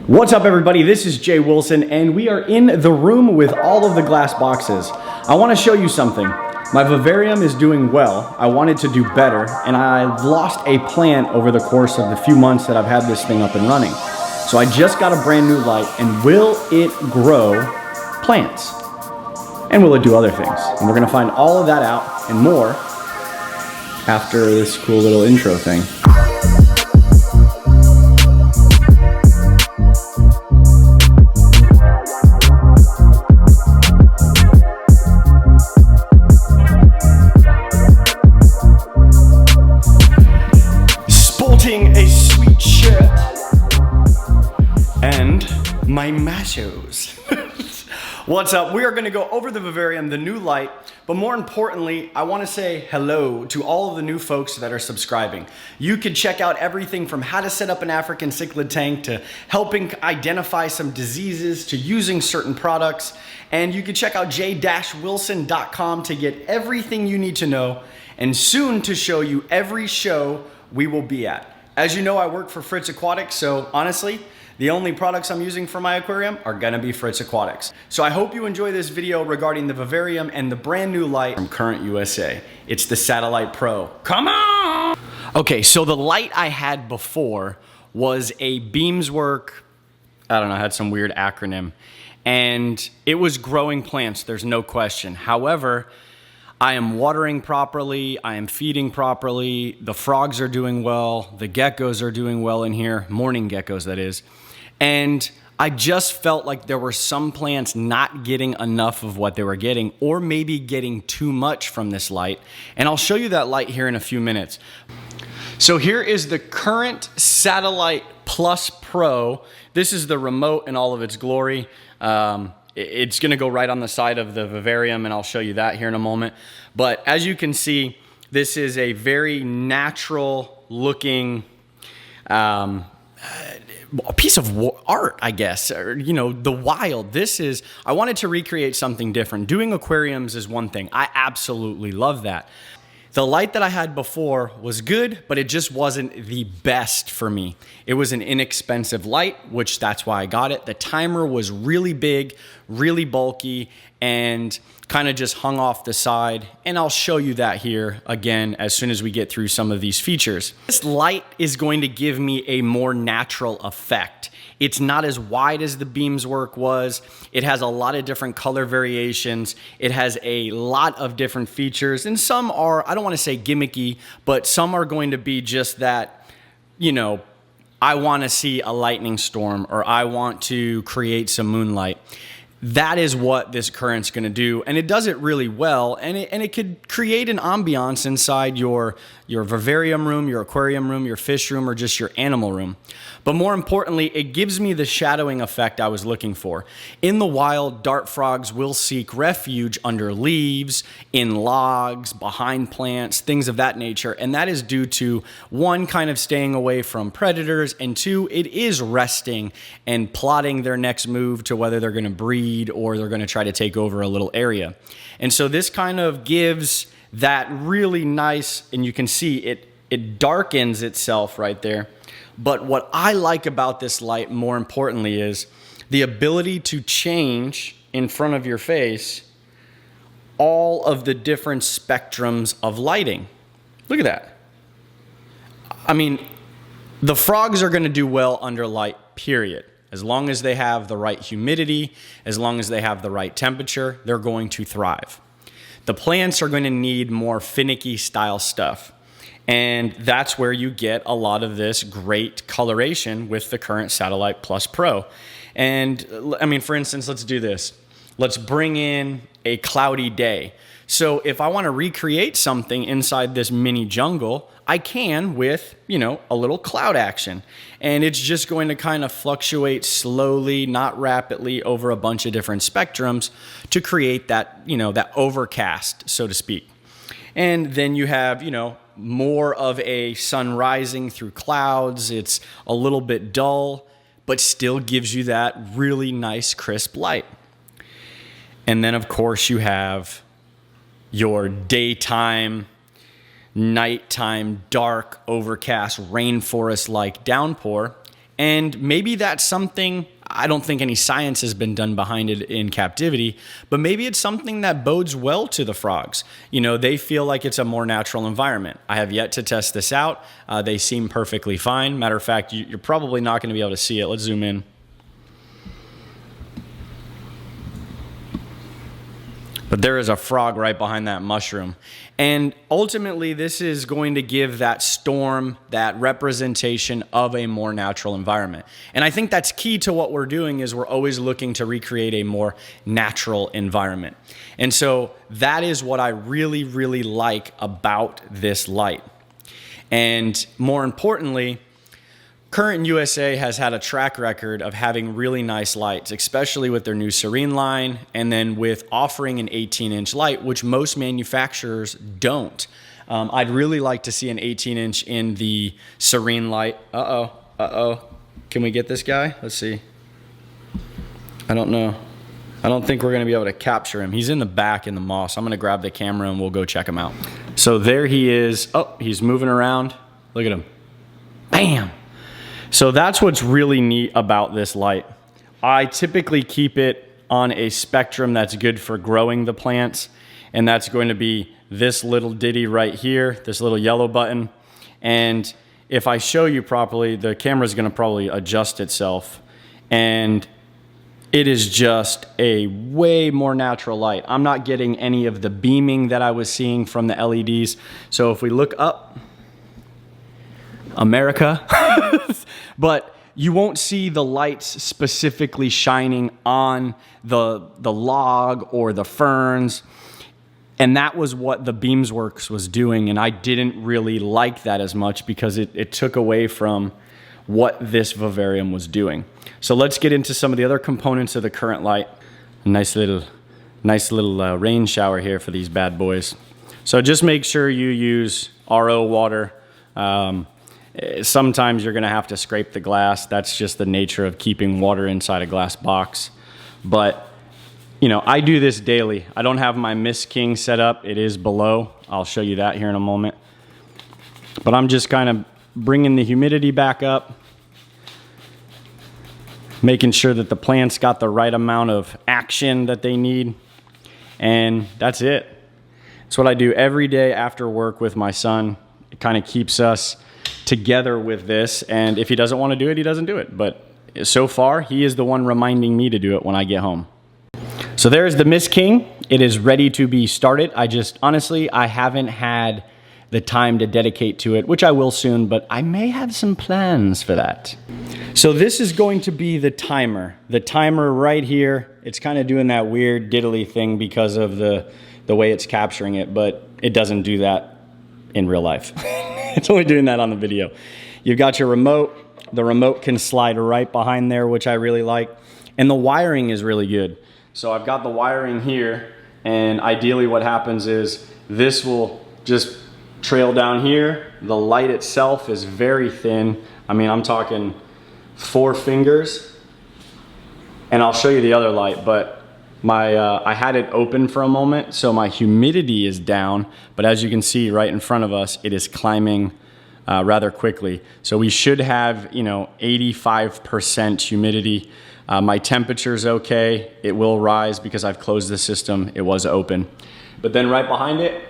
What's up, everybody? This is Jay Wilson, and we are in the room with all of the glass boxes. I want to show you something. My vivarium is doing well. I wanted to do better, and I've lost a plant over the course of the few months that I've had this thing up and running. So I just got a brand new light, and will it grow plants? And will it do other things? And we're gonna find all of that out and more after this cool little intro thing. A sweet shirt and my machos. What's up? We are going to go over the vivarium, the new light, but more importantly, I want to say hello to all of the new folks that are subscribing. You can check out everything from how to set up an African cichlid tank to helping identify some diseases to using certain products, and you can check out j-wilson.com to get everything you need to know, and soon to show you every show we will be at. As you know, I work for Fritz Aquatics, so honestly, the only products I'm using for my aquarium are gonna be Fritz Aquatics. So I hope you enjoy this video regarding the vivarium and the brand new light from Current USA. It's the Satellite Pro. Come on! Okay, so the light I had before was a Beamswork, I don't know, had some weird acronym, and it was growing plants, there's no question. However, I am watering properly, I am feeding properly, the frogs are doing well, the geckos are doing well in here, morning geckos that is, and I just felt like there were some plants not getting enough of what they were getting, or maybe getting too much from this light, and I'll show you that light here in a few minutes. So here is the Current Satellite Plus Pro. This is the remote in all of its glory. It's gonna go right on the side of the vivarium, and I'll show you that here in a moment. But as you can see, this is a very natural looking piece of art, I guess, or, you know, the wild. I wanted to recreate something different. Doing aquariums is one thing. I absolutely love that. The light that I had before was good, but it just wasn't the best for me. It was an inexpensive light, which that's why I got it. The timer was really big, really bulky, and kind of just hung off the side. And I'll show you that here again as soon as we get through some of these features. This light is going to give me a more natural effect. It's not as wide as the Beamswork was. It has a lot of different color variations. It has a lot of different features, and some are, I don't want to say gimmicky, but some are going to be just that, you know, I want to see a lightning storm, or I want to create some moonlight. That is what this Current's going to do, and it does it really well, and it could create an ambiance inside your vivarium room, your aquarium room, your fish room, or just your animal room. But more importantly, it gives me the shadowing effect I was looking for. In the wild, dart frogs will seek refuge under leaves, in logs, behind plants, things of that nature, and that is due to, one, kind of staying away from predators, and two, it is resting and plotting their next move to whether they're going to breed or they're going to try to take over a little area. And so this kind of gives that really nice, and you can see it darkens itself right there. But what I like about this light, more importantly, is the ability to change in front of your face all of the different spectrums of lighting. Look at that. I mean, the frogs are going to do well under light, period. As long as they have the right humidity, as long as they have the right temperature, they're going to thrive. The plants are going to need more finicky style stuff. And that's where you get a lot of this great coloration with the Current Satellite Plus Pro. And I mean, for instance, let's do this. Let's bring in a cloudy day. So if I want to recreate something inside this mini jungle, I can with, you know, a little cloud action. And it's just going to kind of fluctuate slowly, not rapidly, over a bunch of different spectrums to create that, you know, that overcast, so to speak. And then you have, you know, more of a sun rising through clouds. It's a little bit dull, but still gives you that really nice crisp light. And then of course you have your daytime, nighttime, dark, overcast, rainforest-like downpour. And maybe that's something, I don't think any science has been done behind it in captivity, but maybe it's something that bodes well to the frogs. You know, they feel like it's a more natural environment. I have yet to test this out. They seem perfectly fine. Matter of fact, you're probably not going to be able to see it. Let's zoom in. But there is a frog right behind that mushroom. And ultimately, this is going to give that storm that representation of a more natural environment. And I think that's key to what we're doing is we're always looking to recreate a more natural environment. And so that is what I really, really like about this light. And more importantly, Current USA has had a track record of having really nice lights, especially with their new Serene line, and then with offering an 18-inch light, which most manufacturers don't. I'd really like to see an 18-inch in the Serene light. Can we get this guy? Let's see. I don't know. I don't think we're gonna be able to capture him. He's in the back in the moss. I'm gonna grab the camera and we'll go check him out. So there he is. Oh, he's moving around. Look at him. Bam! So that's what's really neat about this light. I typically keep it on a spectrum that's good for growing the plants, and that's going to be this little ditty right here, this little yellow button. And if I show you properly, the camera is going to probably adjust itself, and it is just a way more natural light. I'm not getting any of the beaming that I was seeing from the LEDs. So if we look up, America, but you won't see the lights specifically shining on the log or the ferns. And that was what the Beamsworks was doing. And I didn't really like that as much because it took away from what this vivarium was doing. So let's get into some of the other components of the current light. A nice little rain shower here for these bad boys. So just make sure you use RO water. Sometimes you're going to have to scrape the glass. That's just the nature of keeping water inside a glass box. But, you know, I do this daily. I don't have my Miss King set up. It is below. I'll show you that here in a moment. But I'm just kind of bringing the humidity back up, making sure that the plants got the right amount of action that they need. And that's it. It's what I do every day after work with my son. It kind of keeps us together with this, and if he doesn't want to do it, he doesn't do it. But so far, he is the one reminding me to do it when I get home. So there's the Miss King. It is ready to be started. Honestly, I haven't had the time to dedicate to it, which I will soon, but I may have some plans for that. So this is going to be the timer. The timer right here, it's kind of doing that weird diddly thing because of the way it's capturing it, but it doesn't do that in real life. It's only doing that on the video. You've got your remote. The remote can slide right behind there, which I really like. And the wiring is really good. So I've got the wiring here, and ideally what happens is this will just trail down here. The light itself is very thin. I mean, I'm talking 4 fingers. And I'll show you the other light, but I had it open for a moment, so my humidity is down, but as you can see right in front of us, it is climbing rather quickly. So we should have, 85% humidity. My temperature's okay. It will rise because I've closed the system. It was open. But then right behind it,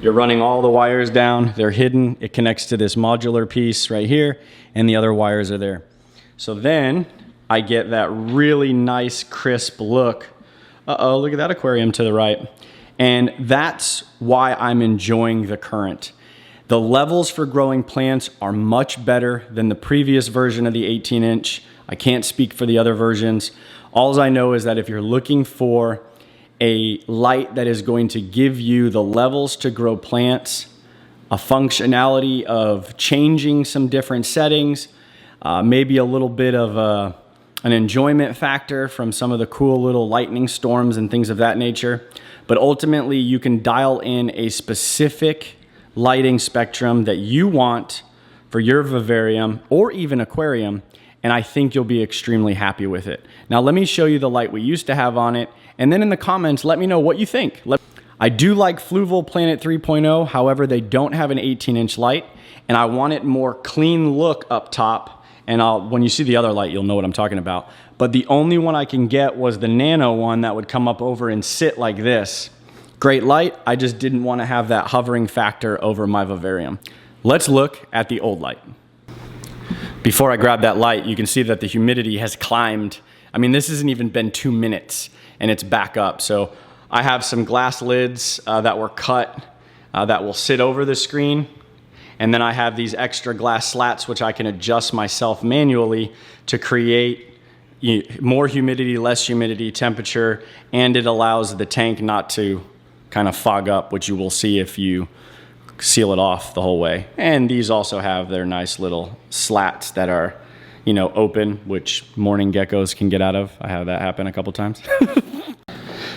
you're running all the wires down. They're hidden. It connects to this modular piece right here, and the other wires are there. So then I get that really nice crisp look. Look at that aquarium to the right. And that's why I'm enjoying the current. The levels for growing plants are much better than the previous version of the 18-inch. I can't speak for the other versions. All I know is that if you're looking for a light that is going to give you the levels to grow plants, a functionality of changing some different settings, maybe a little bit of an enjoyment factor from some of the cool little lightning storms and things of that nature. But ultimately, you can dial in a specific lighting spectrum that you want for your vivarium or even aquarium, and I think you'll be extremely happy with it. Now, let me show you the light we used to have on it, and then in the comments, let me know what you think. I do like Fluval Planet 3.0, however, they don't have an 18-inch light, and I want it more clean look up top, and when you see the other light, you'll know what I'm talking about. But the only one I can get was the nano one that would come up over and sit like this. Great light, I just didn't want to have that hovering factor over my vivarium. Let's look at the old light. Before I grab that light, you can see that the humidity has climbed. I mean, this hasn't even been 2 minutes and it's back up. So I have some glass lids that were cut that will sit over the screen. And then I have these extra glass slats, which I can adjust myself manually to create more humidity, less humidity, temperature, and it allows the tank not to kind of fog up, which you will see if you seal it off the whole way. And these also have their nice little slats that are, you know, open, which morning geckos can get out of. I had that happen a couple times.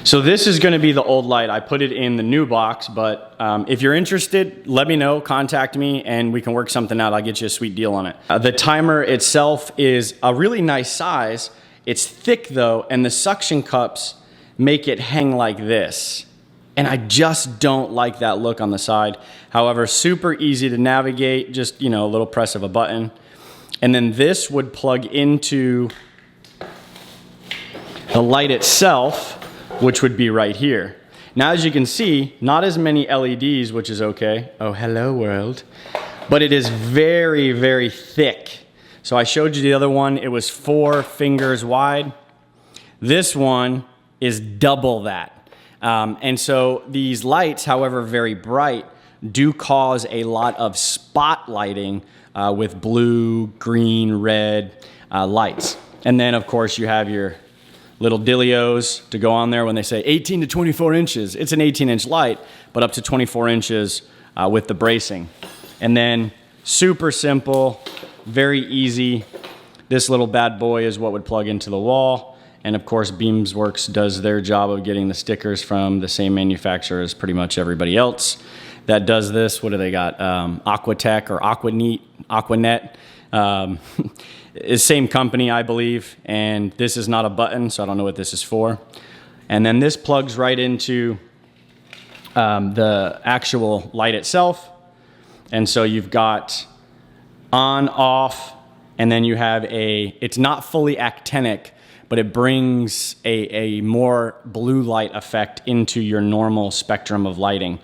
So this is going to be the old light. I put it in the new box, but if you're interested, let me know, contact me, and we can work something out. I'll get you a sweet deal on it. The timer itself is a really nice size. It's thick though, and the suction cups make it hang like this. And I just don't like that look on the side. However, super easy to navigate, just, you know, a little press of a button. And then this would plug into the light itself, which would be right here. Now, as you can see, not as many LEDs, which is okay. Oh, hello world. But it is very, very thick. So I showed you the other one, it was 4 fingers wide. This one is double that. And so these lights, however very bright, do cause a lot of spot lighting with blue, green, red lights. And then of course you have your little dilios to go on there when they say 18 to 24 inches. It's an 18-inch light, but up to 24 inches with the bracing. And then super simple, very easy. This little bad boy is what would plug into the wall. And of course, Beamsworks does their job of getting the stickers from the same manufacturer as pretty much everybody else that does this. What do they got? Aquatech or Aquanet. Same company, I believe. And this is not a button, so I don't know what this is for. And then this plugs right into the actual light itself. And so you've got on, off, and then you have it's not fully actinic, but it brings a more blue light effect into your normal spectrum of lighting.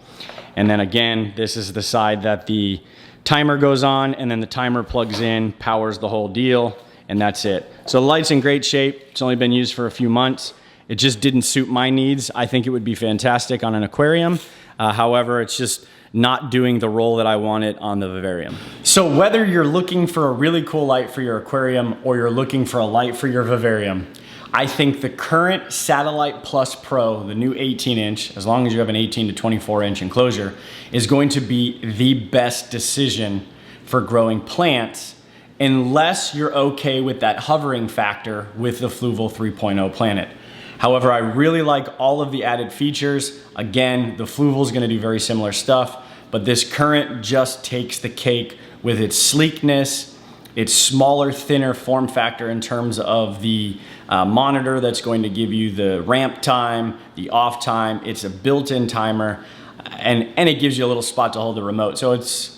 And then again, this is the side that the timer goes on, and then the timer plugs in, powers the whole deal, and that's it. So the light's in great shape. It's only been used for a few months. It just didn't suit my needs. I think it would be fantastic on an aquarium. However, it's just not doing the role that I wanted on the vivarium. So whether you're looking for a really cool light for your aquarium or you're looking for a light for your vivarium, I think the current Satellite Plus Pro, the new 18-inch, as long as you have an 18 to 24-inch enclosure, is going to be the best decision for growing plants unless you're okay with that hovering factor with the Fluval 3.0 Planet. However, I really like all of the added features. Again, the Fluval is going to do very similar stuff, but this current just takes the cake with its sleekness, its smaller, thinner form factor in terms of the monitor that's going to give you the ramp time, the off time. It's a built-in timer, and it gives you a little spot to hold the remote. So it's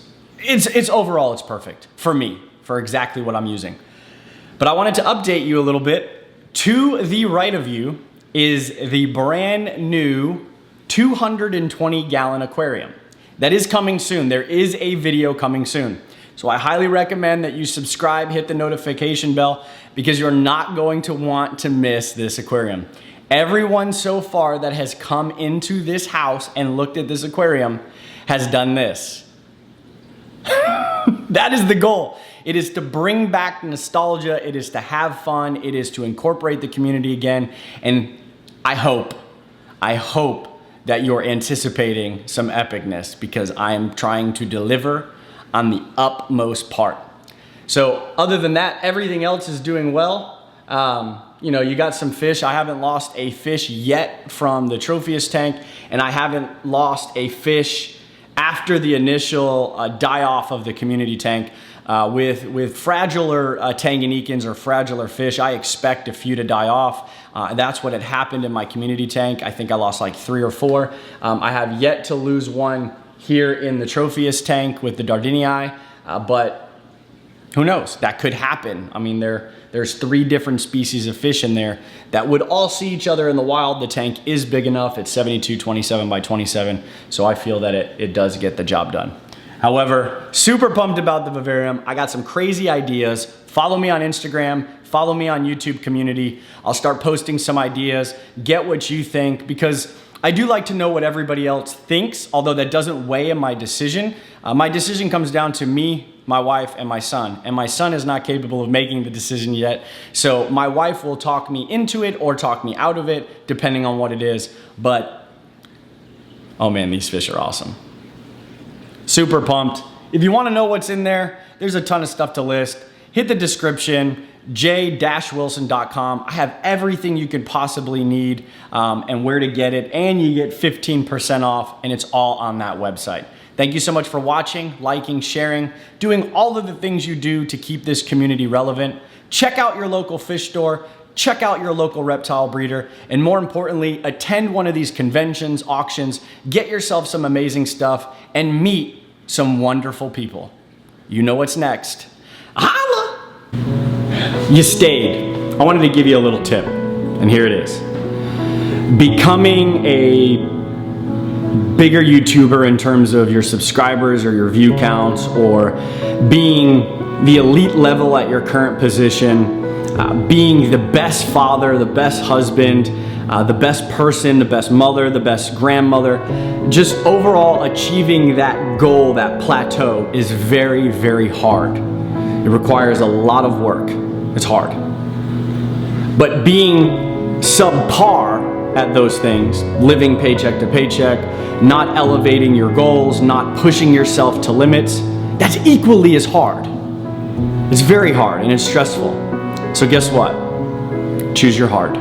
overall, it's perfect for me, for exactly what I'm using. But I wanted to update you a little bit. To the right of you is the brand new 220-gallon aquarium. That is coming soon. There is a video coming soon. So I highly recommend that you subscribe, hit the notification bell, because you're not going to want to miss this aquarium. Everyone so far that has come into this house and looked at this aquarium has done this. That is the goal. It is to bring back nostalgia. It is to have fun. It is to incorporate the community again. And I hope that you're anticipating some epicness, because I am trying to deliver on the utmost part. So other than that, everything else is doing well. You know, you got some fish. I haven't lost a fish yet from the Tropheus tank, and I haven't lost a fish after the initial die-off of the community tank. With fragiler Tanganyikans or fragiler fish, I expect a few to die off. That's what had happened in my community tank. I think I lost like 3 or 4. I have yet to lose one here in the Tropheus tank with the Dardinii, but Who knows? That could happen. I mean, there's 3 different species of fish in there that would all see each other in the wild. The tank is big enough. It's 72-27 by 27. So I feel that it does get the job done. However, super pumped about the vivarium. I got some crazy ideas. Follow me on Instagram, follow me on YouTube community. I'll start posting some ideas, get what you think, because I do like to know what everybody else thinks, although that doesn't weigh in my decision. My decision comes down to me, my wife, and my son. And my son is not capable of making the decision yet. So my wife will talk me into it or talk me out of it, depending on what it is. But, oh man, these fish are awesome. Super pumped. If you want to know what's in there, there's a ton of stuff to list. Hit the description, j-wilson.com. I have everything you could possibly need and where to get it, and you get 15% off, and it's all on that website. Thank you so much for watching, liking, sharing, doing all of the things you do to keep this community relevant. Check out your local fish store, check out your local reptile breeder, and more importantly, attend one of these conventions, auctions, get yourself some amazing stuff, and meet some wonderful people. You know what's next. Holla! You stayed. I wanted to give you a little tip, and here it is. Becoming a bigger YouTuber in terms of your subscribers or your view counts, or being the elite level at your current position, being the best father, the best husband, the best person, the best mother, the best grandmother, just overall achieving that goal, that plateau, is very, very hard. It requires a lot of work. It's hard. But being subpar at those things, living paycheck to paycheck, not elevating your goals, not pushing yourself to limits, that's equally as hard. It's very hard and it's stressful. So guess what? Choose your hard.